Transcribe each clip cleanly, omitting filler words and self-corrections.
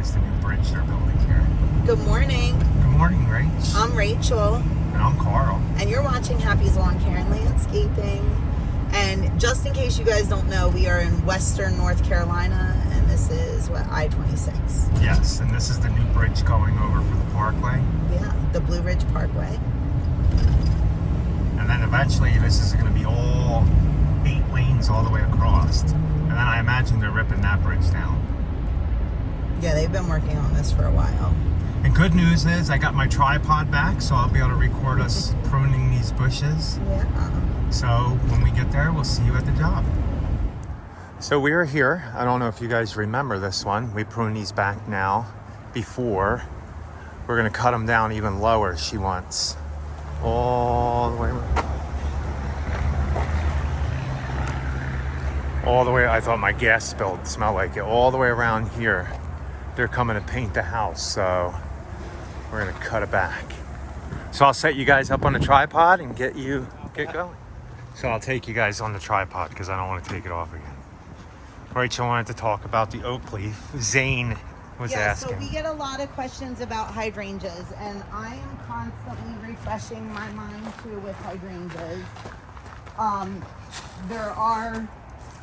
guys the new bridge they're building here. Good morning. Good morning, Rach. I'm Rachel. And I'm Carl. And you're watching Happy's Lawn Care and Landscaping. And just in case you guys don't know, we are in Western North Carolina, and this is I-26. Yes, and this is the new bridge going over for the parkway. Yeah, the Blue Ridge Parkway. And then eventually this is going to be all 8 lanes all the way across. And then I imagine they're ripping that bridge down. Yeah, they've been working on this for a while. And good news is I got my tripod back, so I'll be able to record us pruning these bushes. Yeah. So when we get there, we'll see you at the job. So we are here. I don't know if you guys remember this one. We prune these back now. Before, we're going to cut them down even lower, she wants. All the way I thought my gas spill smelled like it. All the way around here, they're coming to paint the house, so we're gonna cut it back. So I'll set you guys up on the tripod and get going. So I'll take you guys on the tripod because I don't want to take it off again. Rachel wanted to talk about the oak leaf. Zane was asking. So we get a lot of questions about hydrangeas, and I am constantly refreshing my mind too with hydrangeas. There are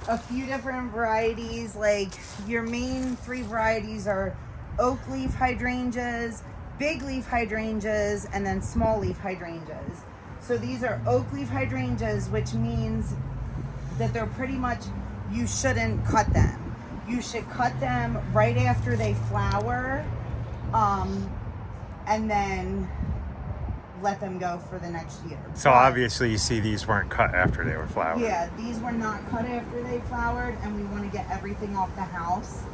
a few different varieties. Like your main 3 varieties are oak leaf hydrangeas, big leaf hydrangeas, and then small leaf hydrangeas. So these are oak leaf hydrangeas, which means that they're pretty much, you shouldn't cut them. You should cut them right after they flower, and then let them go for the next year. So obviously you see these weren't cut after they were flowered. Yeah, these were not cut after they flowered, and we want to get everything off the house.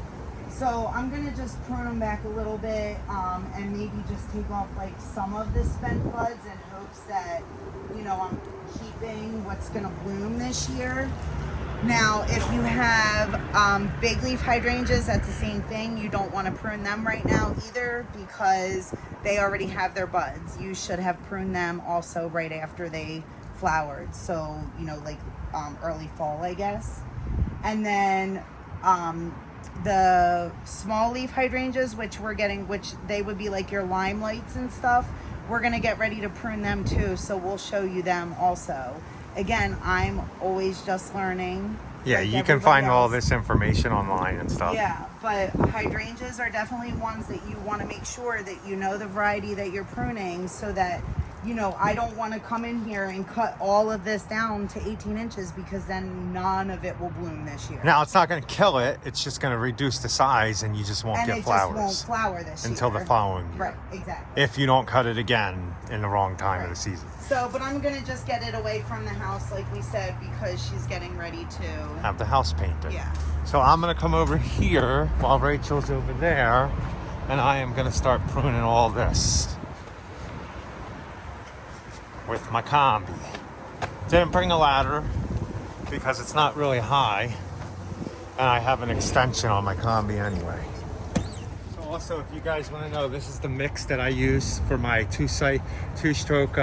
So I'm gonna just prune them back a little bit, and maybe just take off like some of the spent buds in hopes that, you know, I'm keeping what's gonna bloom this year. Now, if you have big leaf hydrangeas, that's the same thing. You don't want to prune them right now either because they already have their buds. You should have pruned them also right after they flowered. So, you know, like early fall, I guess. And then the small leaf hydrangeas, which they would be like your limelights and stuff, we're going to get ready to prune them too. So we'll show you them also. Again, I'm always just learning. Yeah, like you can find else. all this information online and stuff. Yeah, but hydrangeas are definitely ones that you want to make sure that you know the variety that you're pruning, so that, you know, I don't want to come in here and cut all of this down to 18 inches because then none of it will bloom this year. Now, it's not going to kill it. It's just going to reduce the size, and you just won't get flowers. And it just won't flower this year. Until the following year. Right, exactly. If you don't cut it again in the wrong time of the season. So, but I'm going to just get it away from the house, like we said, because she's getting ready to have the house painted. Yeah. So I'm going to come over here while Rachel's over there, and I am going to start pruning all this with my combi. Didn't bring a ladder because it's not really high, and I have an extension on my combi anyway. So also, if you guys want to know, this is the mix that I use for my two-stroke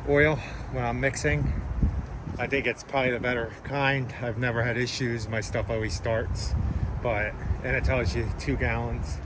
oil when I'm mixing. I think it's probably the better kind. I've never had issues. My stuff always starts, and it tells you 2 gallons.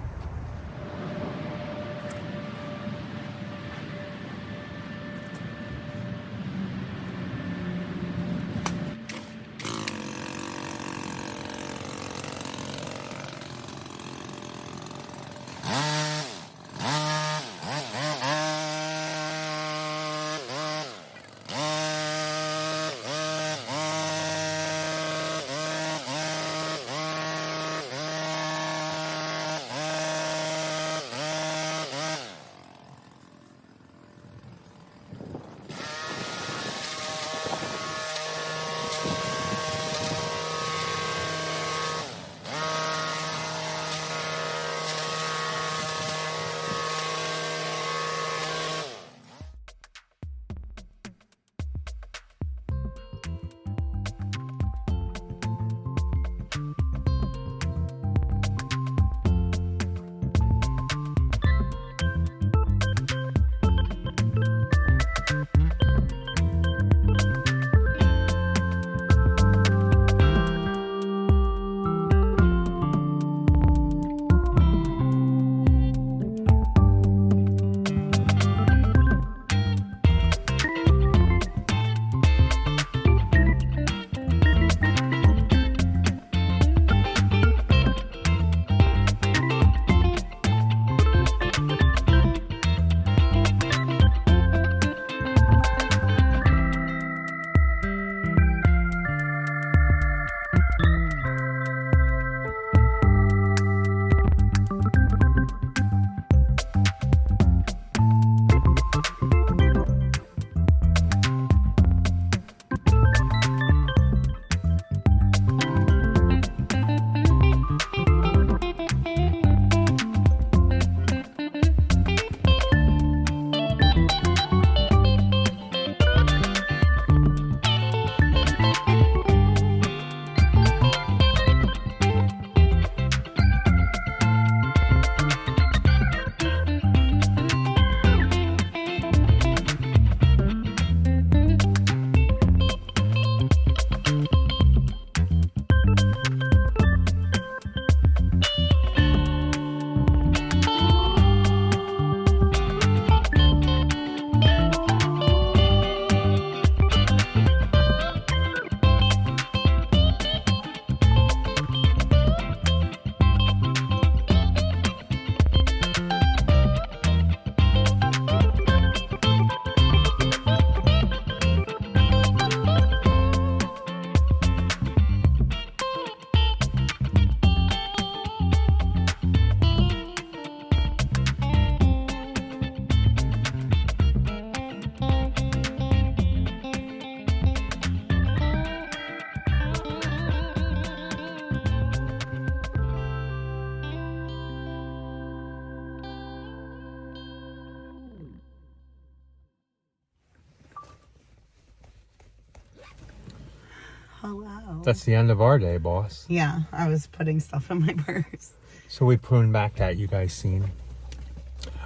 Hello. That's the end of our day, boss. Yeah, I was putting stuff in my purse. So we pruned back that, you guys seen.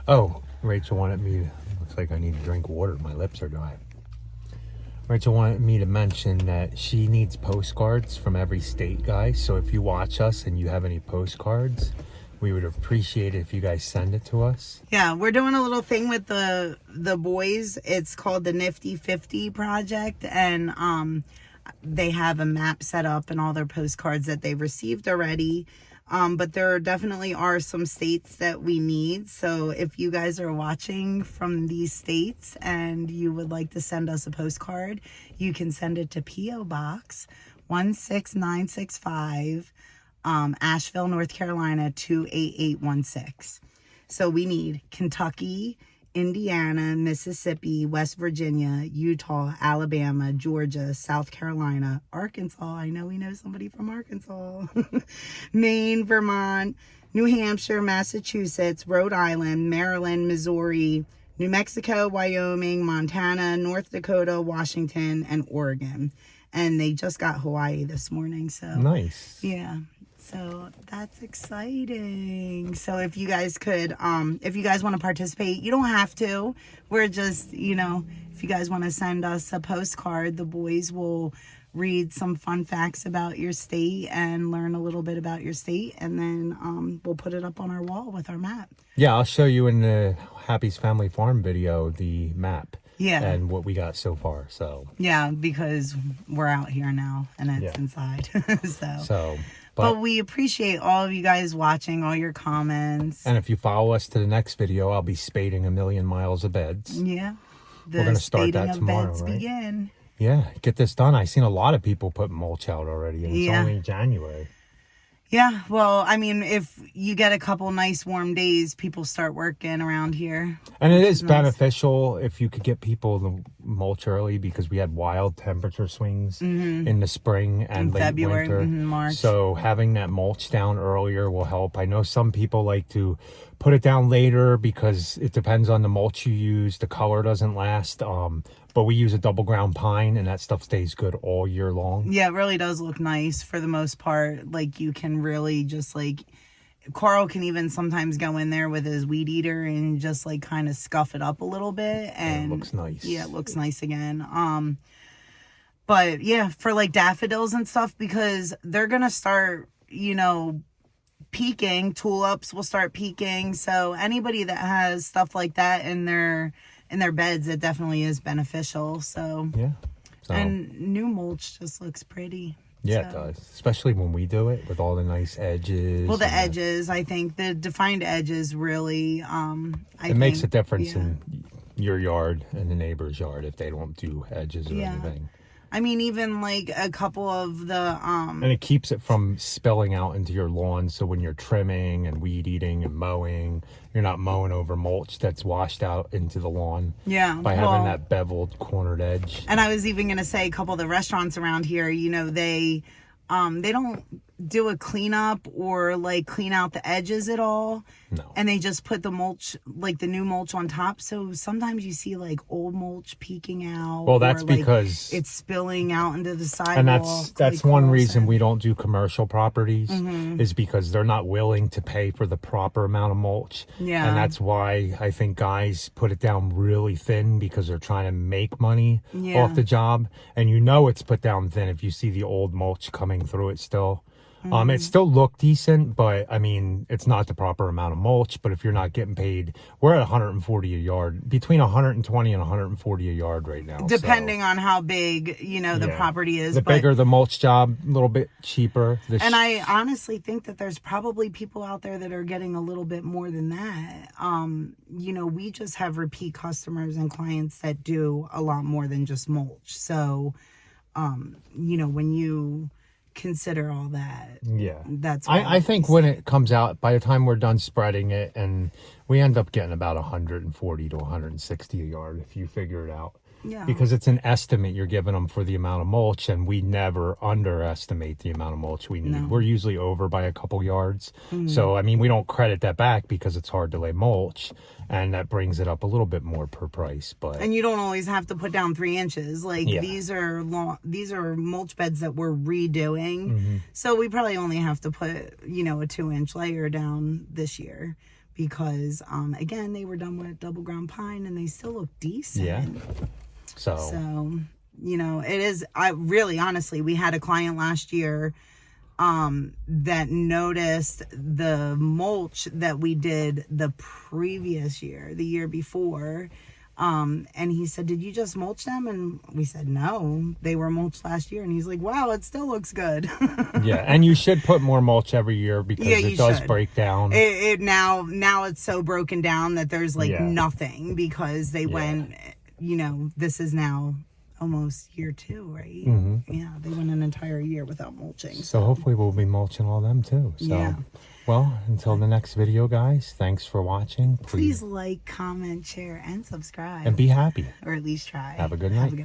Oh, Rachel wanted me, looks like I need to drink water. My lips are dry. Rachel wanted me to mention that she needs postcards from every state, guys. So if you watch us and you have any postcards, we would appreciate it if you guys send it to us. Yeah, we're doing a little thing with the boys. It's called the Nifty 50 project, and they have a map set up and all their postcards that they've received already. But there definitely are some states that we need. So if you guys are watching from these states and you would like to send us a postcard, you can send it to P.O. Box 16965, Asheville, North Carolina 28816. So we need Kentucky, Indiana, Mississippi, West Virginia, Utah, Alabama, Georgia, South Carolina, Arkansas. I know we know somebody from Arkansas. Maine, Vermont, New Hampshire, Massachusetts, Rhode Island, Maryland, Missouri, New Mexico, Wyoming, Montana, North Dakota, Washington, and Oregon. And they just got Hawaii this morning. So Nice. yeah. So that's exciting. So if you guys could, if you guys want to participate, you don't have to. We're just, if you guys want to send us a postcard, the boys will read some fun facts about your state and learn a little bit about your state. And then we'll put it up on our wall with our map. Yeah, I'll show you in the Happy's Family Farm video the map. Yeah. And what we got so far. So yeah, because we're out here now and it's inside. But we appreciate all of you guys watching, all your comments. And if you follow us to the next video, I'll be spading 1,000,000 miles of beds. Yeah. We're going to start that tomorrow, beds right? begin. Yeah, get this done. I've seen a lot of people put mulch out already, and it's only January. Yeah, well, I mean, if you get a couple nice warm days, people start working around here. And it is beneficial if you could get people to mulch early, because we had wild temperature swings in the spring and late February, winter. March. So having that mulch down earlier will help. I know some people like to put it down later because it depends on the mulch you use. The color doesn't last. But we use a double ground pine, and that stuff stays good all year long. Yeah, it really does look nice for the most part. Like, you can really just, Carl can even sometimes go in there with his weed eater and just, kind of scuff it up a little bit. And it looks nice. Yeah, it looks nice again. But, yeah, for, daffodils and stuff, because they're going to start, peaking. Tulips will start peaking. So anybody that has stuff like that in their beds, it definitely is beneficial. So yeah. And new mulch just looks pretty. Yeah, it does. Especially when we do it with all the nice edges. Well, the edges, I think the defined edges really, it makes a difference in your yard and the neighbor's yard if they don't do edges or anything. I mean, even a couple of the and it keeps it from spilling out into your lawn. So when you're trimming and weed eating and mowing, you're not mowing over mulch that's washed out into the lawn. Yeah. By having that beveled cornered edge. And I was even going to say, a couple of the restaurants around here, they don't do a cleanup or clean out the edges at all. No. And they just put the mulch, the new mulch on top. So sometimes you see old mulch peeking out. Well, that's because it's spilling out into the sidewalk. And that's one reason we don't do commercial properties is because they're not willing to pay for the proper amount of mulch. Yeah. And that's why I think guys put it down really thin, because they're trying to make money off the job. And it's put down thin if you see the old mulch coming through it still. It still looked decent, but I mean, it's not the proper amount of mulch. But if you're not getting paid, we're at 140 a yard, between 120 and 140 a yard right now. Depending on how big, the property is. The bigger the mulch job, a little bit cheaper. And I honestly think that there's probably people out there that are getting a little bit more than that. We just have repeat customers and clients that do a lot more than just mulch. So, when you consider all that, that's I think when it comes out, by the time we're done spreading it, and we end up getting about 140 to 160 a yard if you figure it out. Yeah. Because it's an estimate you're giving them for the amount of mulch, and we never underestimate the amount of mulch we need. No. We're usually over by a couple yards. So, I mean, we don't credit that back because it's hard to lay mulch, and that brings it up a little bit more per price. But And you don't always have to put down 3 inches. Like Yeah. these are mulch beds that we're redoing. So we probably only have to put, you know, a 2-inch layer down this year. Because, again, they were done with double ground pine and they still look decent. Yeah. So, you know, it is, honestly, we had a client last year that noticed the mulch that we did the previous year, the year before. And he said, did you just mulch them? And we said, no, they were mulched last year. And he's like, wow, it still looks good. yeah. And you should put more mulch every year because it does break down. Now it's so broken down that there's like nothing because they went, you know, this is now almost year 2, right? Yeah, they went an entire year without mulching. So hopefully we'll be mulching all them too. So, well, until the next video, guys, thanks for watching. Please like, comment, share, and subscribe. And be happy. Or at least try. Have a good night.